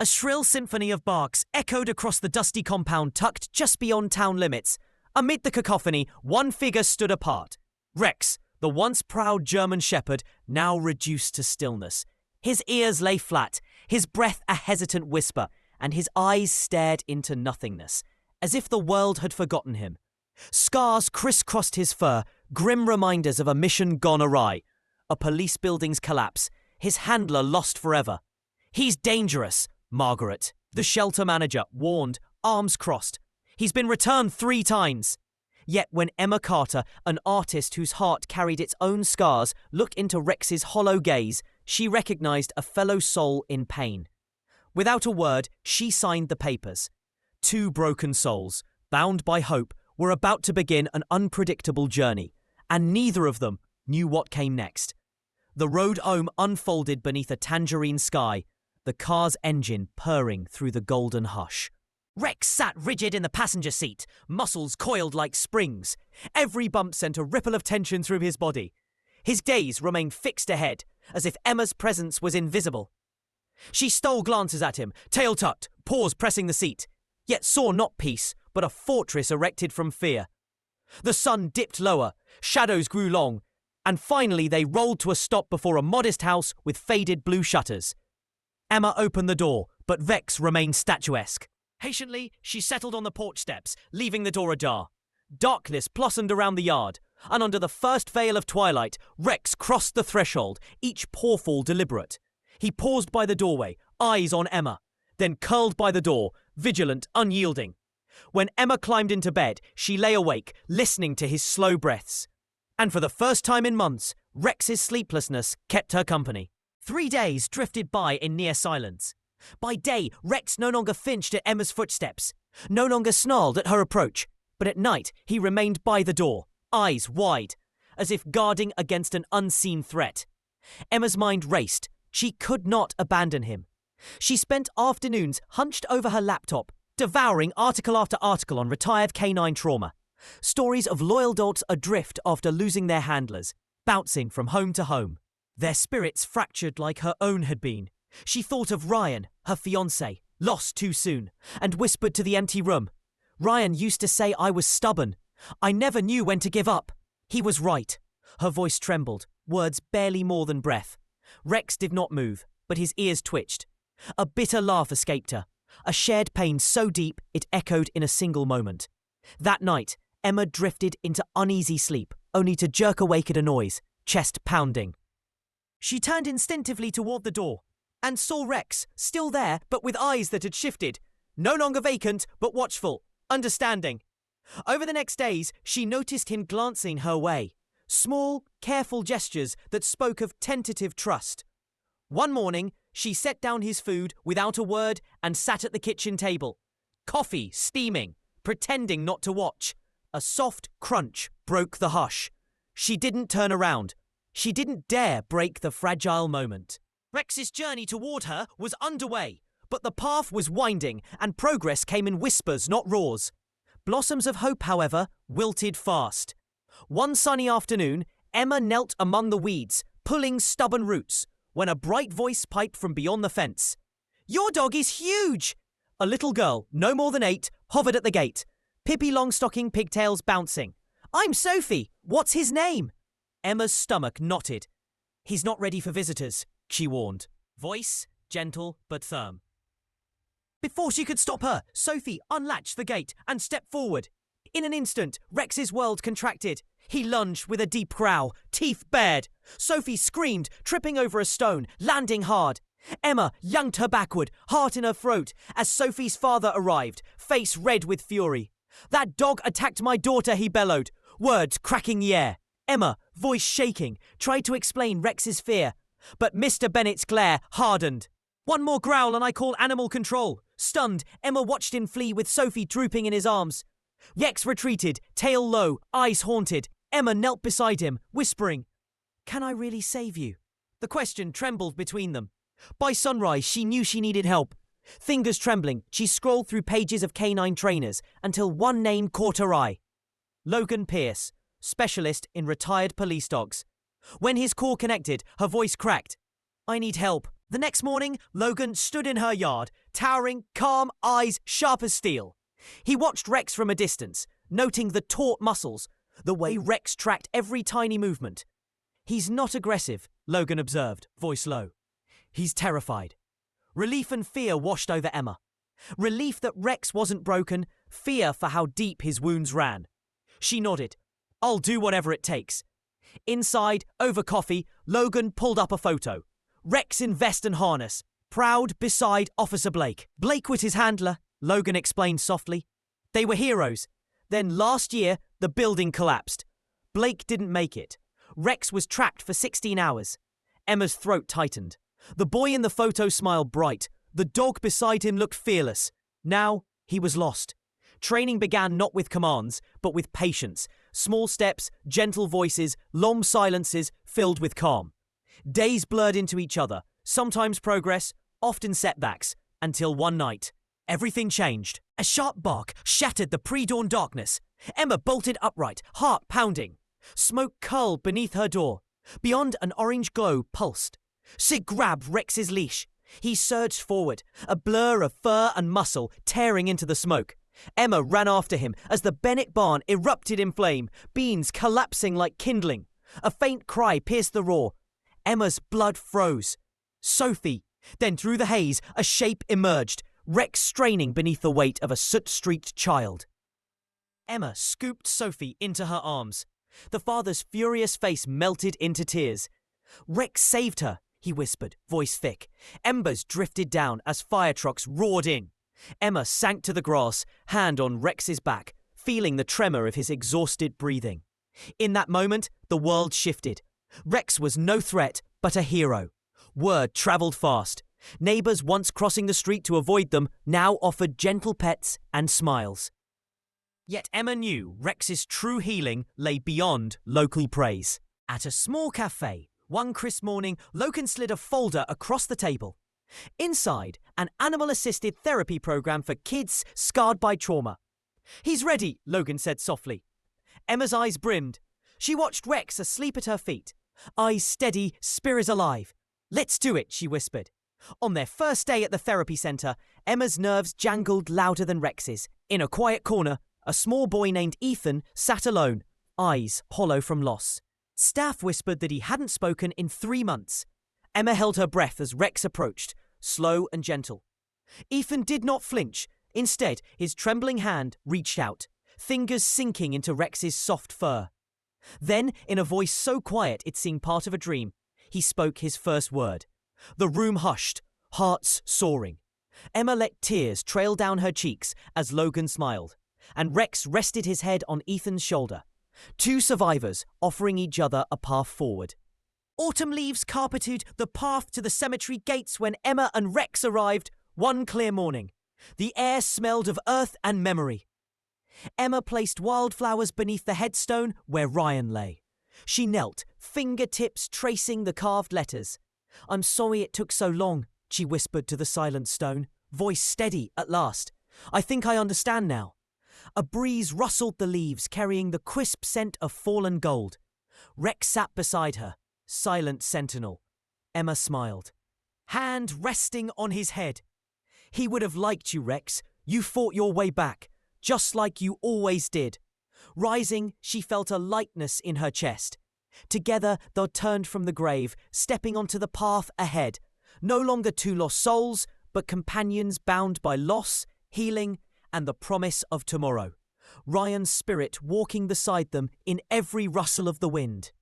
A shrill symphony of barks echoed across the dusty compound tucked just beyond town limits. Amid the cacophony, one figure stood apart. Rex, the once proud German shepherd, now reduced to stillness. His ears lay flat, his breath a hesitant whisper, and his eyes stared into nothingness, as if the world had forgotten him. Scars crisscrossed his fur, grim reminders of a mission gone awry. A police building's collapse, his handler lost forever. "He's dangerous," Margaret, the shelter manager, warned, arms crossed. "He's been returned 3 times. Yet when Emma Carter, an artist whose heart carried its own scars, looked into Rex's hollow gaze, she recognized a fellow soul in pain. Without a word, she signed the papers. 2 broken souls, bound by hope, were about to begin an unpredictable journey, and neither of them knew what came next. The road home unfolded beneath a tangerine sky, the car's engine purring through the golden hush. Rex sat rigid in the passenger seat, muscles coiled like springs. Every bump sent a ripple of tension through his body. His gaze remained fixed ahead, as if Emma's presence was invisible. She stole glances at him, tail tucked, paws pressing the seat, yet saw not peace, but a fortress erected from fear. The sun dipped lower, shadows grew long, and finally they rolled to a stop before a modest house with faded blue shutters. Emma opened the door, but Rex remained statuesque. Patiently, she settled on the porch steps, leaving the door ajar. Darkness blossomed around the yard, and under the first veil of twilight, Rex crossed the threshold, each pawful deliberate. He paused by the doorway, eyes on Emma, then curled by the door, vigilant, unyielding. When Emma climbed into bed, she lay awake, listening to his slow breaths. And for the first time in months, Rex's sleeplessness kept her company. 3 days drifted by in near silence. By day, Rex no longer finched at Emma's footsteps, no longer snarled at her approach, but at night he remained by the door, eyes wide, as if guarding against an unseen threat. Emma's mind raced. She could not abandon him. She spent afternoons hunched over her laptop, devouring article after article on retired canine trauma. Stories of loyal dogs adrift after losing their handlers, bouncing from home to home. Their spirits fractured like her own had been. She thought of Ryan, her fiancé, lost too soon, and whispered to the empty room. "Ryan used to say I was stubborn. I never knew when to give up." He was right. Her voice trembled, words barely more than breath. Rex did not move, but his ears twitched. A bitter laugh escaped her, a shared pain so deep it echoed in a single moment. That night, Emma drifted into uneasy sleep, only to jerk awake at a noise, chest pounding. She turned instinctively toward the door, and saw Rex, still there, but with eyes that had shifted, no longer vacant, but watchful, understanding. Over the next days, she noticed him glancing her way, small, careful gestures that spoke of tentative trust. One morning, she set down his food without a word and sat at the kitchen table. Coffee steaming, pretending not to watch. A soft crunch broke the hush. She didn't turn around. She didn't dare break the fragile moment. Rex's journey toward her was underway, but the path was winding and progress came in whispers, not roars. Blossoms of hope, however, wilted fast. One sunny afternoon, Emma knelt among the weeds, pulling stubborn roots, when a bright voice piped from beyond the fence. "Your dog is huge!" A little girl, no more than 8, hovered at the gate, Pippi Longstocking pigtails bouncing. "I'm Sophie. What's his name?" Emma's stomach knotted. "He's not ready for visitors," she warned, voice gentle but firm. Before she could stop her, Sophie unlatched the gate and stepped forward. In an instant, Rex's world contracted. He lunged with a deep growl, teeth bared. Sophie screamed, tripping over a stone, landing hard. Emma yanked her backward, heart in her throat, as Sophie's father arrived, face red with fury. "That dog attacked my daughter," he bellowed, words cracking the air. Emma, voice shaking, tried to explain Rex's fear, but Mr. Bennett's glare hardened. "One more growl and I call animal control." Stunned, Emma watched him flee with Sophie drooping in his arms. Rex retreated, tail low, eyes haunted. Emma knelt beside him, whispering, "Can I really save you?" The question trembled between them. By sunrise, she knew she needed help. Fingers trembling, she scrolled through pages of canine trainers until one name caught her eye. Logan Pierce, specialist in retired police dogs. When his call connected, her voice cracked. "I need help. The next morning, Logan stood in her yard, towering, calm, eyes sharp as steel. He watched Rex from a distance, noting the taut muscles, the way Rex tracked every tiny movement. "He's not aggressive," Logan observed, voice low. "He's terrified." Relief and fear washed over Emma. Relief that Rex wasn't broken, fear for how deep his wounds ran. She nodded. "I'll do whatever it takes." Inside, over coffee, Logan pulled up a photo. Rex in vest and harness, proud beside Officer Blake. Blake was his handler, Logan explained softly. They were heroes. Then last year, the building collapsed. Blake didn't make it. Rex was trapped for 16 hours. Emma's throat tightened. The boy in the photo smiled bright. The dog beside him looked fearless. Now, he was lost. Training began not with commands, but with patience. Small steps, gentle voices, long silences filled with calm. Days blurred into each other, sometimes progress, often setbacks, until one night, everything changed. A sharp bark shattered the pre-dawn darkness. Emma bolted upright, heart pounding. Smoke curled beneath her door. Beyond, an orange glow pulsed. Sid grabbed Rex's leash. He surged forward, a blur of fur and muscle tearing into the smoke. Emma ran after him as the Bennett barn erupted in flame, beams collapsing like kindling. A faint cry pierced the roar. Emma's blood froze. Sophie. Then through the haze, a shape emerged, Rex straining beneath the weight of a soot-streaked child. Emma scooped Sophie into her arms. The father's furious face melted into tears. "Rex saved her," he whispered, voice thick. Embers drifted down as fire trucks roared in. Emma sank to the grass, hand on Rex's back, feeling the tremor of his exhausted breathing. In that moment, the world shifted. Rex was no threat, but a hero. Word travelled fast. Neighbours once crossing the street to avoid them now offered gentle pets and smiles. Yet Emma knew Rex's true healing lay beyond local praise. At a small cafe, one crisp morning, Logan slid a folder across the table. Inside, an animal-assisted therapy program for kids scarred by trauma. "He's ready," Logan said softly. Emma's eyes brimmed. She watched Rex asleep at her feet. Eyes steady, spirit alive. "Let's do it," she whispered. On their first day at the therapy centre, Emma's nerves jangled louder than Rex's. In a quiet corner, a small boy named Ethan sat alone, eyes hollow from loss. Staff whispered that he hadn't spoken in 3 months. Emma held her breath as Rex approached, slow and gentle. Ethan did not flinch. Instead, his trembling hand reached out, fingers sinking into Rex's soft fur. Then, in a voice so quiet it seemed part of a dream, he spoke his first word. The room hushed, hearts soaring. Emma let tears trail down her cheeks as Logan smiled, and Rex rested his head on Ethan's shoulder. 2 survivors offering each other a path forward. Autumn leaves carpeted the path to the cemetery gates when Emma and Rex arrived one clear morning. The air smelled of earth and memory. Emma placed wildflowers beneath the headstone where Ryan lay. She knelt, fingertips tracing the carved letters. "I'm sorry it took so long," she whispered to the silent stone, voice steady at last. "I think I understand now." A breeze rustled the leaves, carrying the crisp scent of fallen gold. Rex sat beside her, silent sentinel. Emma smiled, hand resting on his head. "He would have liked you, Rex. You fought your way back, just like you always did." Rising, she felt a lightness in her chest. Together, they turned from the grave, stepping onto the path ahead. No longer 2 lost souls, but companions bound by loss, healing, and the promise of tomorrow. Ryan's spirit walking beside them in every rustle of the wind.